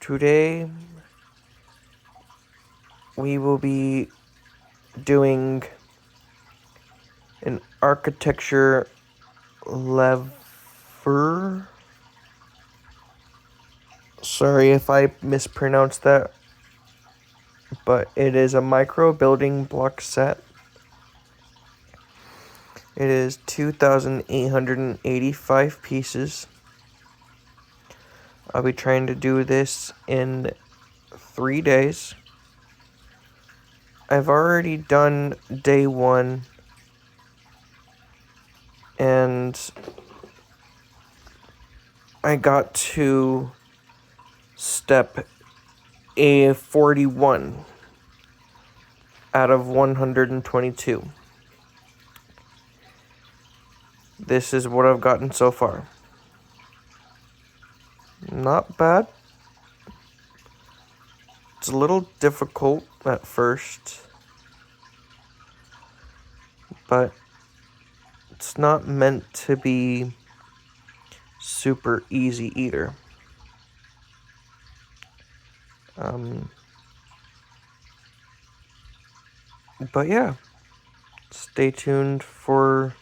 Today we will be doing an architecture LOUVRE. Sorry if I mispronounced that, but it is a micro building block set. It is 2,885 pieces. I'll be trying to do this in 3 days. I've already done day 1, and I got to step A41 out of 122. This is what I've gotten so far. Not bad. It's a little difficult at first, but it's not meant to be super easy either. But yeah, stay tuned for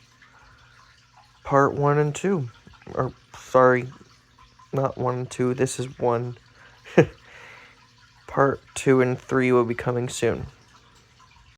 part 1 and 2. Or, sorry, not 1 and 2, this is 1. Part 2 and 3 will be coming soon.